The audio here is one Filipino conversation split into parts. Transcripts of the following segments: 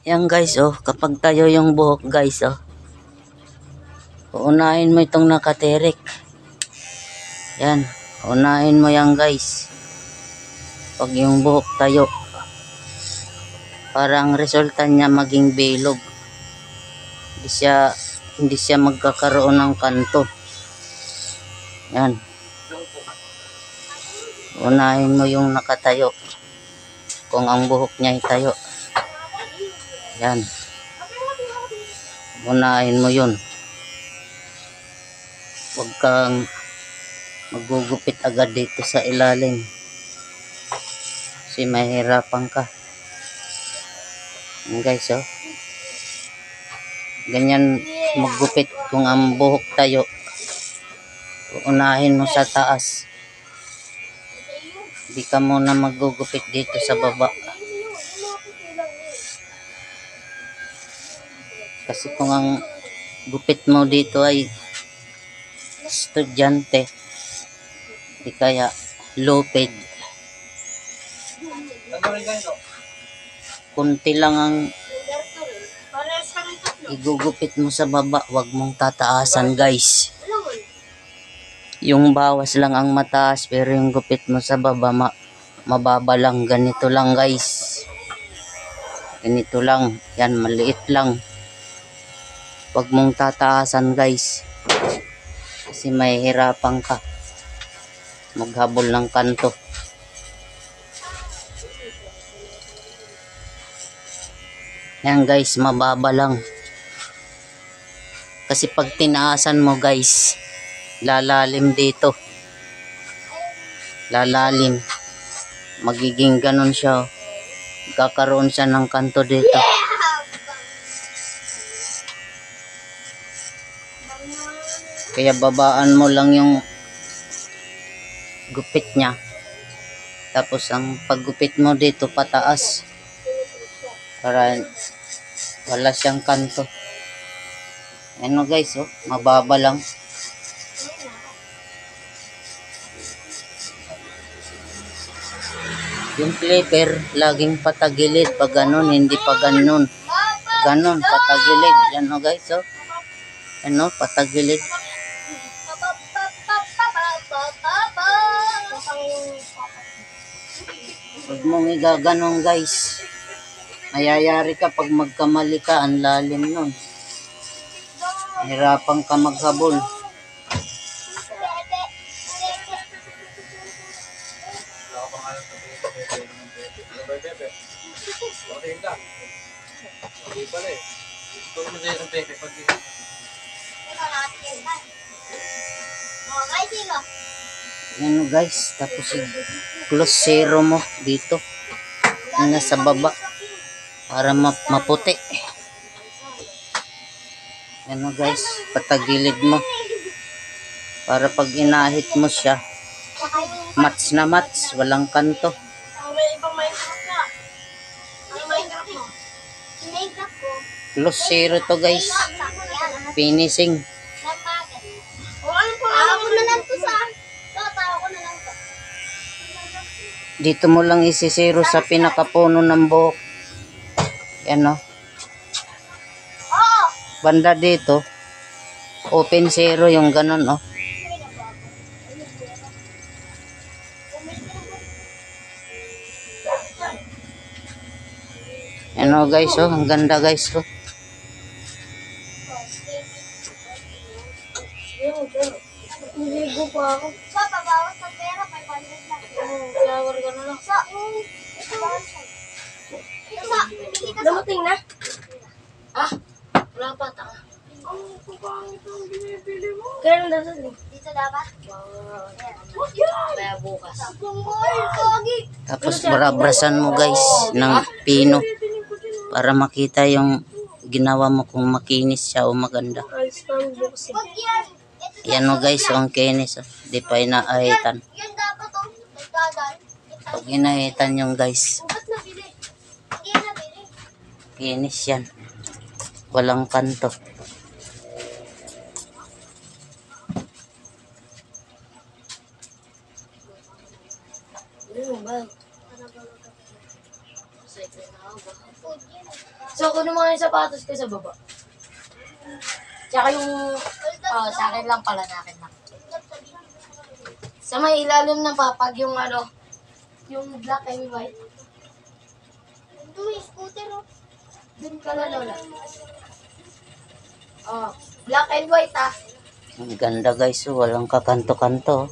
Yan guys, oh, kapag tayo yung buhok guys, oh. Unahin mo itong nakatirik. Yan, unahin mo yan guys. Pag yung buhok tayo, para ang resulta niya maging bilog. Hindi siya magkakaroon ng kanto. Yan. Unahin mo yung nakatayo. Kung ang buhok niya ay tayo. Yan. Unahin mo yun. Huwag kang magugupit agad dito sa ilalim. Kasi mahirapan ka. Yan guys, oh. Ganyan maggupit kung ang buhok tayo. Unahin mo sa taas. Hindi ka muna magugupit dito sa baba. Kasi kung ang gupit mo dito ay estudyante, di kaya low paid, kunti lang ang igugupit mo sa baba, wag mong tataasan guys. Yung bawas lang ang mataas, pero yung gupit mo sa baba mababa lang. Ganito lang guys, ganito lang yan, maliit lang. Wag mong tataasan guys, kasi mahihirapan ka maghabol ng kanto. Yan guys, mababa lang. Kasi pag tinaasan mo guys, lalalim dito. Lalalim. Magiging ganun siya. Kakaroon siya ng kanto dito. Kaya babaan mo lang yung gupit niya. Tapos ang paggupit mo dito pataas. Para wala siyang kanto. Ano guys, oh, mababa lang. Yung clipper laging patagilid pag ganun, hindi pa ganun. Ganun, patagilid. Yan oh guys, oh. Ano, patagilid. Huwag mong igaganong guys. Mayayari ka pag magkamali ka, ang lalim nun. Hirapan ka maghabol. Yan guys, tapos close zero mo dito. Yan sa baba. Para maputi. Yan guys, patagilid mo. Para pag inahit mo siya, mats na mats, walang kanto. Close zero to guys. Finishing. Dito mo lang isisiro sa pinakapuno ng buhok. Yan o. Banda dito, open zero yung ganun o. Yan o guys o, ang ganda guys o. Niligo pa ako. Sa pabawas sa pera, 500 lang. Flower ka na lang. Sa, dumating na? Ah, wala pa, tanga. Ang pangit ang binibili mo. Kaya nang dapat dito dapat? Kaya bukas. Tapos barabrasan mo guys ng pino. Para makita yung ginawa mo kung makinis siya o maganda. Yan o guys, ang kinis. Di pa inaahitan. Pag inahitan yung guys, kinis yan. Walang kanto. So, kunin mo nga yung sapatos ko sa baba. Tsaka yung... sa akin lang pala, sa akin lang. Sa may ilalim ng papag yung ano, yung black and white. Ito may scooter, oh. Dun ka na, Lola. Oh, black and white, ah. Ang ganda guys, oh. Walang kakanto-kanto.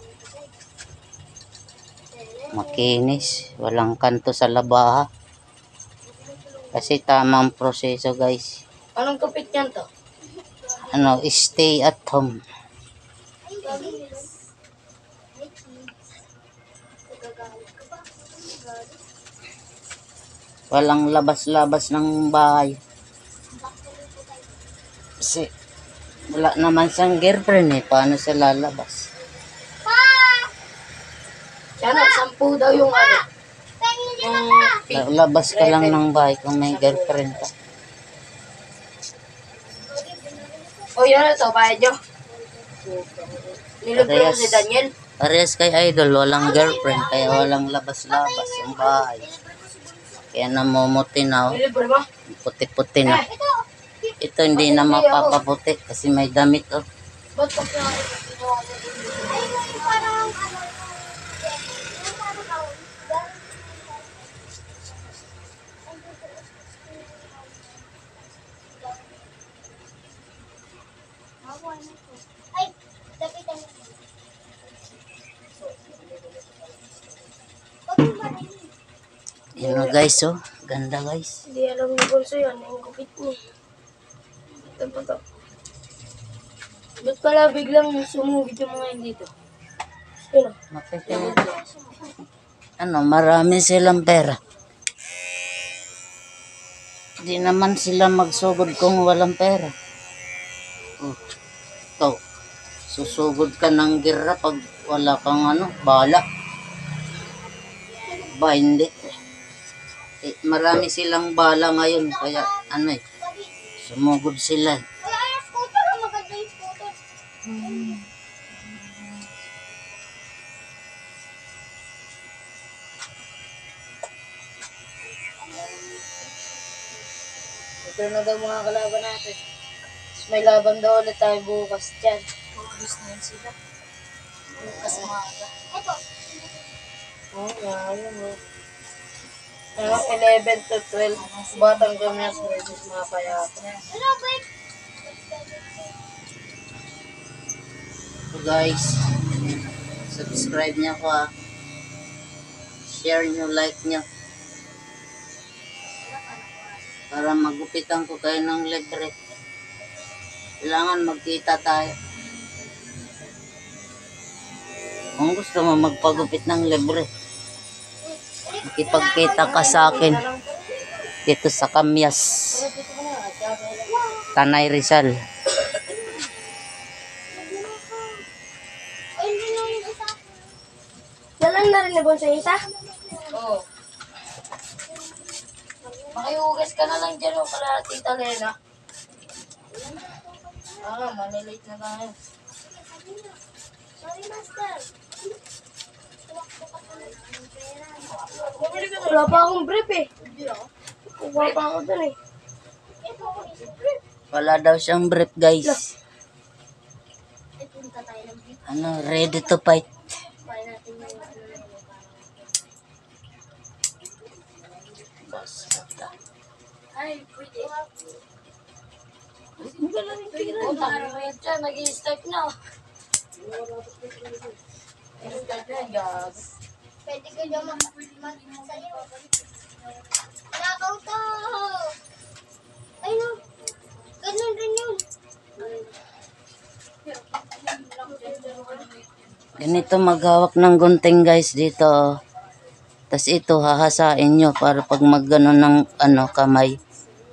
Makinis. Walang kanto sa labaha. Kasi tamang proseso guys. Anong kapit yan to? Ano, stay at home. Walang labas-labas ng bahay. Kasi wala naman siyang girlfriend eh. Paano siya lalabas? Yan, 10 daw yung ano. Labas ka lang ng bahay kung may girlfriend ka. O, yun na to, bayad nyo. Nilog ko si Daniel. Parehas kay Idol, walang girlfriend, kaya walang labas-labas yung bahay. Kaya namumuti na, oh. Nilibre mo? Puti-puti na. Ito hindi na mapapaputi kasi may damit, oh. Ba't pa siya? Yun oh, guys, oh. Ganda guys. Hindi alam ni Bonso yan, yung kupit niya. Ito pa to. Ba't pala biglang sumugit yung mga yun dito? Sino? Ano, marami silang pera. Di naman sila magsugod kung walang pera. Oh. Ito, susugod ka ng gira pag wala kang ano, bala. Ba, hindi. Eh, marami silang bala ngayon, kaya ano eh, sumugod sila. Ito na daw mga kalaban natin. May laban daw ulit tayo bukas dyan. Bukas na yun sila. Bukas maaga. Oo nga, yun o. 11 to 12. Batang Gamias versus mga Payapa. So guys, subscribe niyo ako ah. Share niyo, like niyo. Para magupitan ko kayo ng libre. Kailangan magkita tayo. Kung gusto mo magpagupit ng libre, makipagkita ka sa akin dito sa Kamyas, Tanay Rizal. Dalan na rin ni Bonso isa? Oo. Makihugas ka na lang dyan o kala Tita Lena. Manilate na tayo. Sorry, Master. Wala pa akong brief eh. Wala pa ako dun eh. Wala daw siyang brief guys. Ano, ready to fight. Ay, pwede. Nag-i-start na. Pwede ka dyan mag-sa'yo. Nakaw to! Ay no, ganun rin yun. Ganito maghawak ng gunting guys dito. Tapos ito hahasain nyo para pag magganon ng ano, kamay,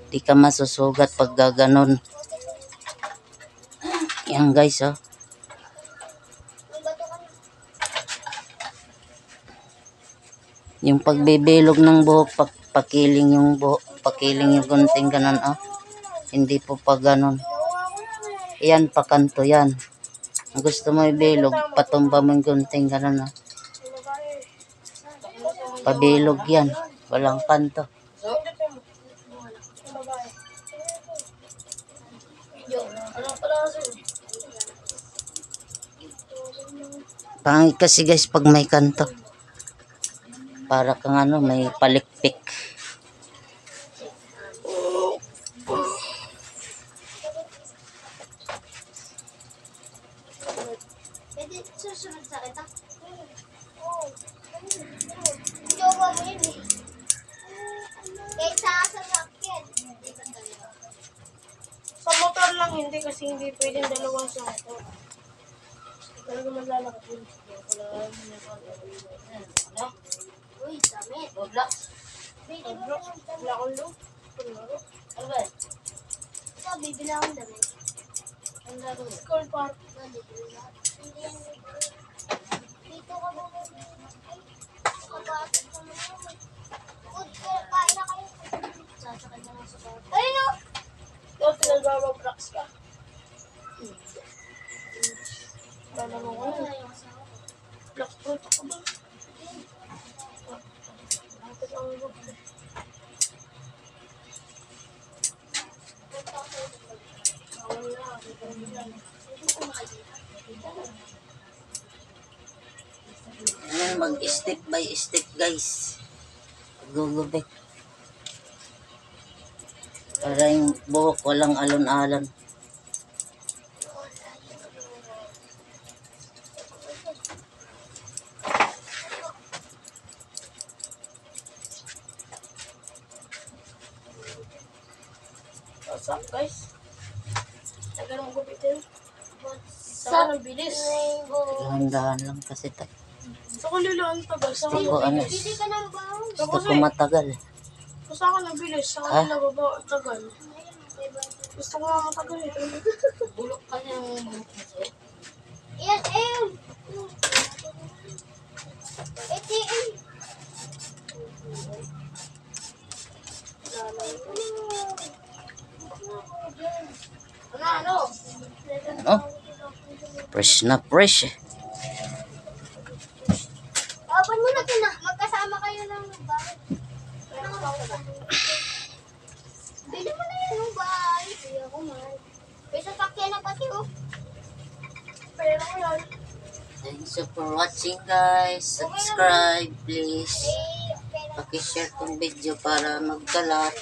di ka masusugat pag gaganon. Yan guys oh. Yung pagbibilog ng buhok, pakiling yung buhok, pakiling yung gunting ganon oh. Hindi po pa ganon. Yan, pakanto yan. Kung gusto mo ibilog, patumba mo yung gunting ganon oh. Pabilog yan, walang kanto. So, Pangit kasi guys pag may kanto. Para kang ano, may palikpik. Pwede susunod sa kita? Oo. Jowa mo yun eh. Kahit sa sasakyan. Sa motor lang hindi kasi hindi pwedeng dalawang sakto. Talaga maglalakad yun. Ano? Uy, damit. Roblox. Roblox? Wala akong loop. Ano ba? Ito, bibili akong damit. Ang gagawin? School park. Dito ka ba? Ay, kabatot ka naman. Good, kain na kayo. Sasakay na lang sa bata. Ay, no! Ito, pinag-roblox ka. Wala mo ko na. Black fruit ako ba? Bakit ang roblox? Ayan, mag-step by step guys. Gugubit. Para yung buhok walang alon-alon. What's up guys? Tagal ng gupitin. Saan ang bilis? Dahan-dahan lang kasi tayo. Sa kulilaan pa ba? Sa Gusto ko ano. Hindi ka nang baon. Gusto ko matagal. Sa akin ang bilis. Sa kanila ba tagal? Gusto ko nga matagal ito. Bulok ka niya yung bulok na sa'yo. Yan, ayun. ATM. Ano? Oh, fresh na fresh. Apan mo na ito na. Magkasama kayo ng bahay. Bili mo na yun ng bahay. Kaya ko man. May sasakyan na pati oh. Pera ko yan. Thanks for watching guys. Subscribe please. Pakishare tong video para magkalat.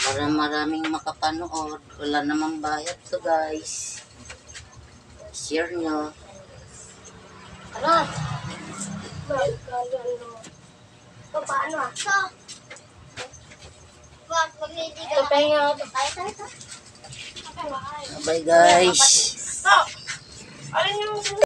Para maraming makapanood. Wala namang bayad to guys. Share nyo. Ano? Paano ah? So, wag, magliligaw. Ito, pahinga ako. Tayo. Bye guys. Alin yung